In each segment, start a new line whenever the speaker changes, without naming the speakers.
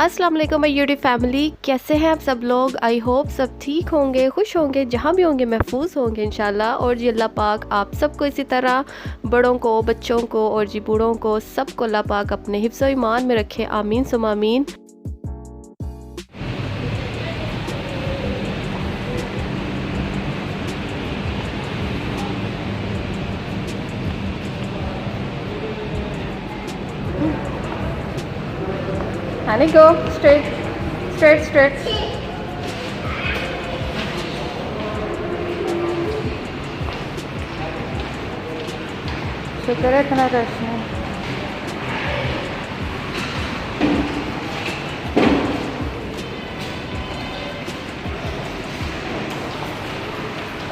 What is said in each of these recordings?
अस्सलाम वालेकुम my YouTube family, कैसे हैं आप सब लोग। आई होप सब ठीक होंगे, खुश होंगे, जहाँ भी होंगे महफूज होंगे इंशाल्लाह। और जी अल्लाह पाक आप सबको इसी तरह, बड़ों को, बच्चों को और जी बूढ़ों को, सबको अल्लाह पाक अपने हिफ्ज़ व ईमान में रखे, आमीन सुम आमीन। Honey, go straight, straight, straight. शुक्र है इतना रश नहीं।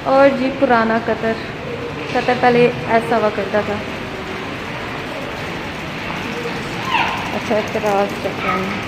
और जी पुराना कतर पहले ऐसा हुआ करता था। अच्छा एतराज़ चल रहा है।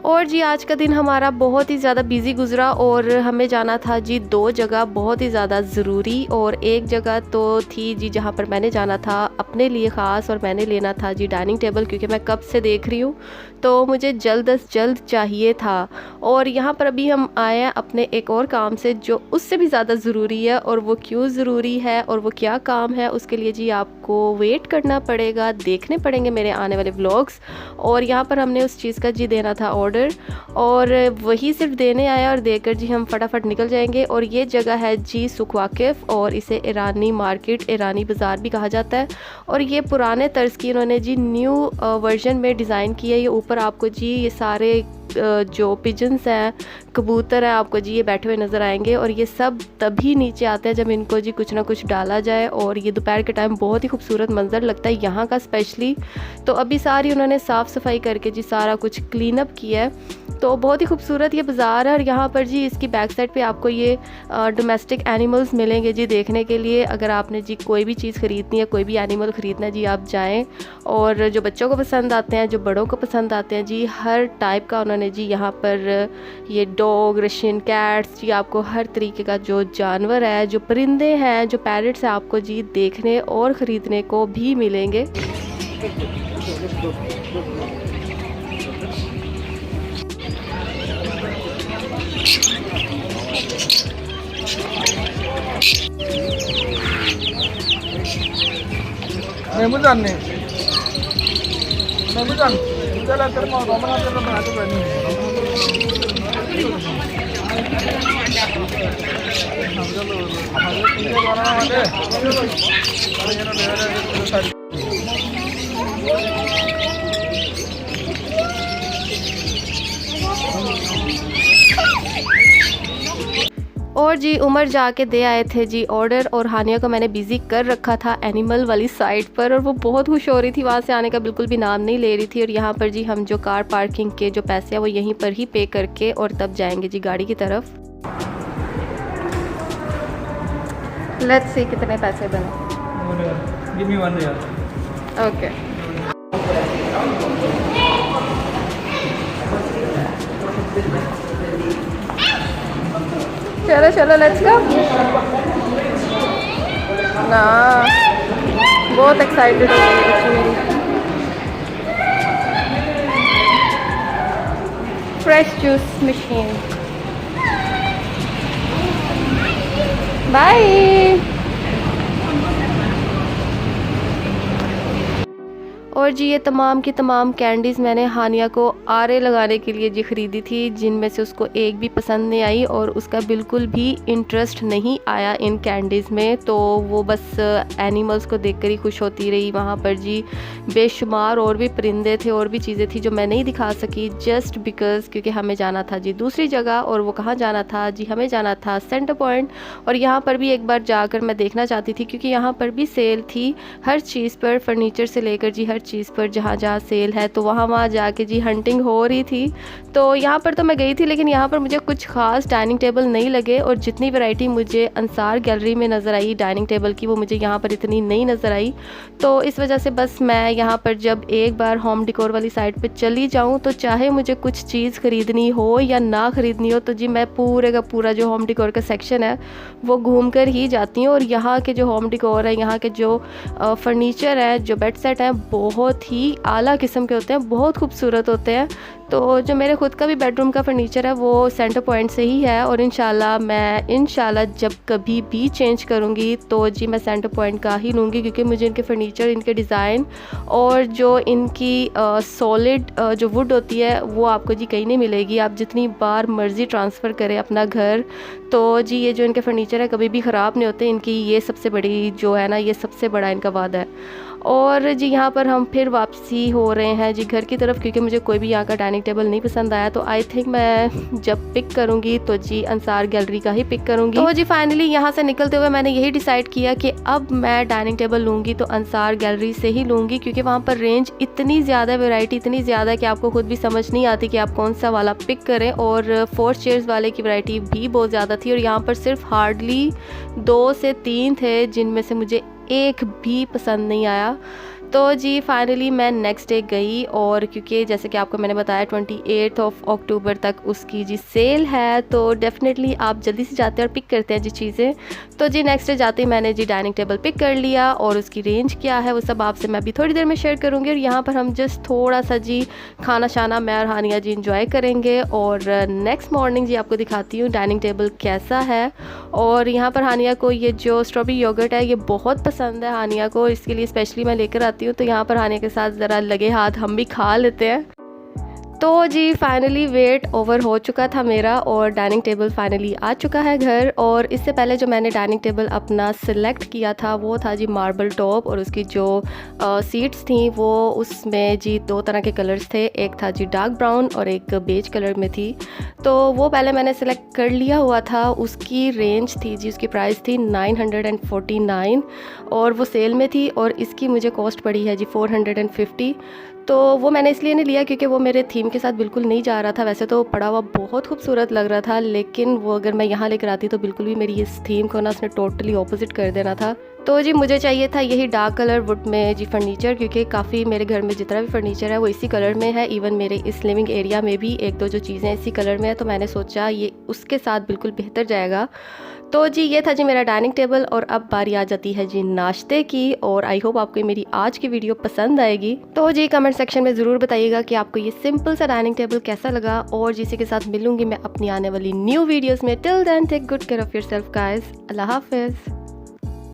और जी आज का दिन हमारा बहुत ही ज़्यादा बिज़ी गुज़रा और हमें जाना था जी दो जगह बहुत ही ज़्यादा ज़रूरी। और एक जगह तो थी जी जहाँ पर मैंने जाना था अपने लिए ख़ास, और मैंने लेना था जी डाइनिंग टेबल, क्योंकि मैं कब से देख रही हूँ तो मुझे जल्द अज जल्द चाहिए था। और यहाँ पर अभी हम आए हैं अपने एक और काम से जो उससे भी ज़्यादा ज़रूरी है। और वो क्यों ज़रूरी है और वो क्या काम है, उसके लिए जी आपको वेट करना पड़ेगा, देखने पड़ेंगे मेरे आने वाले व्लॉग्स। और यहाँ पर हमने उस चीज़ का जी देना था ऑर्डर, और वही सिर्फ देने आया और देकर जी हम फटाफट निकल जाएंगे। और ये जगह है जी सुख वाकिफ़, और इसे ईरानी मार्केट, ईरानी बाज़ार भी कहा जाता है। और ये पुराने तर्ज की इन्होंने जी न्यू वर्जन में डिज़ाइन की है। ये ऊपर आपको जी ये सारे जो पिजन्स हैं, कबूतर हैं, आपको जी ये बैठे हुए नज़र आएंगे। और ये सब तभी नीचे आते हैं जब इनको जी कुछ ना कुछ डाला जाए। और ये दोपहर के टाइम बहुत ही खूबसूरत मंजर लगता है यहाँ का स्पेशली। तो अभी सारी उन्होंने साफ़ सफाई करके जी सारा कुछ क्लीन अप किया है। तो बहुत ही खूबसूरत ये बाज़ार है। और यहाँ पर जी इसकी बैक साइड पे आपको ये डोमेस्टिक एनिमल्स मिलेंगे जी देखने के लिए। अगर आपने जी कोई भी चीज़ ख़रीदनी है, कोई भी एनिमल ख़रीदना है जी, आप जाएं। और जो बच्चों को पसंद आते हैं, जो बड़ों को पसंद आते हैं जी, हर टाइप का उन्होंने जी यहाँ पर ये डॉग, रशियन कैट्स जी, आपको हर तरीके का जो जानवर है, जो परिंदे हैं, जो पैरट्स हैं, आपको जी देखने और ख़रीदने को भी मिलेंगे।
मेमुजान ने मेमुजान चला कर मैं रोमना कर मैं आते बनी हम चलो हमारे पूरे बनाना वाले और ये ना मेरा सारी।
और जी उमर जाके दे आए थे जी ऑर्डर, और हानिया को मैंने बिज़ी कर रखा था एनिमल वाली साइड पर, और वो बहुत खुश हो रही थी, वहाँ से आने का बिल्कुल भी नाम नहीं ले रही थी। और यहाँ पर जी हम जो कार पार्किंग के जो पैसे हैं वो यहीं पर ही पे करके और तब जाएंगे जी गाड़ी की तरफ। लेट्स सी कितने पैसे बने।
Give me 1 riyal.
ओके चलो चलो लेट्स गो ना। बहुत एक्साइटेड हो गई बच्ची मेरी। Fresh juice machine, bye. और जी ये तमाम की तमाम कैंडीज़ मैंने हानिया को आरे लगाने के लिए जी ख़रीदी थी, जिनमें से उसको एक भी पसंद नहीं आई और उसका बिल्कुल भी इंटरेस्ट नहीं आया इन कैंडीज़ में। तो वो बस एनिमल्स को देखकर ही खुश होती रही। वहाँ पर जी बेशुमार और भी परिंदे थे और भी चीज़ें थी जो मैं नहीं दिखा सकी, जस्ट बिकॉज़ क्योंकि हमें जाना था जी दूसरी जगह। और वो कहाँ जाना था जी, हमें जाना था सेंटर पॉइंट। और यहाँ पर भी एक बार जाकर मैं देखना चाहती थी, क्योंकि यहाँ पर भी सेल थी हर चीज़ पर, फर्नीचर से लेकर जी हर चीज़ पर, जहाँ जहाँ सेल है तो वहाँ जाके जी हंटिंग हो रही थी। तो यहाँ पर तो मैं गई थी, लेकिन यहाँ पर मुझे कुछ ख़ास डाइनिंग टेबल नहीं लगे। और जितनी वैरायटी मुझे अंसार गैलरी में नज़र आई डाइनिंग टेबल की, वो मुझे यहाँ पर इतनी नहीं नज़र आई। तो इस वजह से बस मैं यहाँ पर जब एक बार होम डेकोर वाली साइड पर चली जाऊँ, तो चाहे मुझे कुछ चीज़ ख़रीदनी हो या ना ख़रीदनी हो, तो जी मैं पूरे का पूरा जो होम डेकोर का सेक्शन है वो घूम कर ही जाती हूँ। और यहाँ के जो होम डेकोर है, यहाँ के जो फर्नीचर है, जो बेड सेट है, बहुत बहुत ही आला किस्म के होते हैं, बहुत खूबसूरत होते हैं। तो जो मेरे ख़ुद का भी बेडरूम का फ़र्नीचर है वो सेंटर पॉइंट से ही है, और इंशाल्लाह जब कभी भी चेंज करूँगी तो जी मैं सेंटर पॉइंट का ही लूँगी, क्योंकि मुझे इनके फ़र्नीचर, इनके डिज़ाइन और जो इनकी सॉलिड जो वुड होती है वो आपको जी कहीं नहीं मिलेगी। आप जितनी बार मर्ज़ी ट्रांसफ़र करें अपना घर, तो जी ये जो इनके फ़र्नीचर है कभी भी ख़राब नहीं होते। इनकी ये सबसे बड़ी जो है ना, ये सबसे बड़ा इनका वादा है। और जी यहाँ पर हम फिर वापसी हो रहे हैं जी घर की तरफ, क्योंकि मुझे कोई भी यहाँ का डाइनिंग टेबल नहीं पसंद आया। तो आई थिंक मैं जब पिक करूँगी तो जी अंसार गैलरी का ही पिक करूँगी। तो जी फाइनली यहाँ से निकलते हुए मैंने यही डिसाइड किया कि अब मैं डाइनिंग टेबल लूँगी तो अंसार गैलरी से ही लूँगी, क्योंकि वहाँ पर रेंज इतनी ज़्यादा, वैरायटी इतनी ज़्यादा है कि आपको खुद भी समझ नहीं आती कि आप कौन सा वाला पिक करें। और 4 चेयर्स वाले की वैरायटी भी बहुत ज़्यादा थी, और यहाँ पर सिर्फ हार्डली 2 से 3 थे जिनमें से मुझे एक भी पसंद नहीं आया। तो जी फाइनली मैं नेक्स्ट डे गई, और क्योंकि जैसे कि आपको मैंने बताया 28 अक्टूबर तक उसकी जी सेल है, तो डेफ़िनेटली आप जल्दी से जाते हैं और पिक करते हैं जी चीज़ें। तो जी नेक्स्ट डे जाते ही मैंने जी डाइनिंग टेबल पिक कर लिया, और उसकी रेंज क्या है वो सब आपसे मैं अभी थोड़ी देर में शेयर करूँगी। और यहाँ पर हम जस्ट थोड़ा सा जी खाना शाना मैं और हानिया जी इंजॉय करेंगे, और नेक्स्ट मॉर्निंग जी आपको दिखाती हूँ डाइनिंग टेबल कैसा है। और यहाँ पर हानिया को ये जो स्ट्रॉबेरी योगर्ट है ये बहुत पसंद है हानिया को, इसके लिए स्पेशली मैं लेकर आती हूँ। तो यहाँ पर हानिया के साथ ज़रा लगे हाथ हम भी खा लेते हैं। तो जी फाइनली वेट ओवर हो चुका था मेरा, और डाइनिंग टेबल फाइनली आ चुका है घर। और इससे पहले जो मैंने डाइनिंग टेबल अपना सिलेक्ट किया था वो था जी मार्बल टॉप, और उसकी जो सीट्स थी वो उसमें जी 2 तरह के कलर्स थे, एक था जी डार्क ब्राउन और एक बेज कलर में थी। तो वो पहले मैंने सिलेक्ट कर लिया हुआ था। उसकी रेंज थी जी, उसकी प्राइस थी 949, और वो सेल में थी, और इसकी मुझे कॉस्ट पड़ी है जी 450। तो वो मैंने इसलिए नहीं लिया क्योंकि वो मेरे थीम के साथ बिल्कुल नहीं जा रहा था। वैसे तो पड़ा हुआ बहुत खूबसूरत लग रहा था, लेकिन वो अगर मैं यहाँ लेकर आती तो बिल्कुल भी मेरी इस थीम को ना उसने टोटली ऑपोजिट कर देना था। तो जी मुझे चाहिए था यही डार्क कलर वुड में जी फर्नीचर, क्योंकि काफ़ी मेरे घर में जितना भी फर्नीचर है वो इसी कलर में है। इवन मेरे इस लिविंग एरिया में भी 1-2 जो चीज़ें इसी कलर में है, तो मैंने सोचा ये उसके साथ बिल्कुल बेहतर जाएगा। तो जी ये था जी मेरा डाइनिंग टेबल, और अब बारी आ जाती है जी नाश्ते की। और आई होप आपको मेरी आज की वीडियो पसंद आएगी। तो जी कमेंट सेक्शन में ज़रूर बताइएगा कि आपको ये सिंपल सा डाइनिंग टेबल कैसा लगा, और जिसी के साथ मिलूंगी मैं अपनी आने वाली न्यू वीडियोस में। Till then take good care of yourself guys. अल्लाह हाफिज़।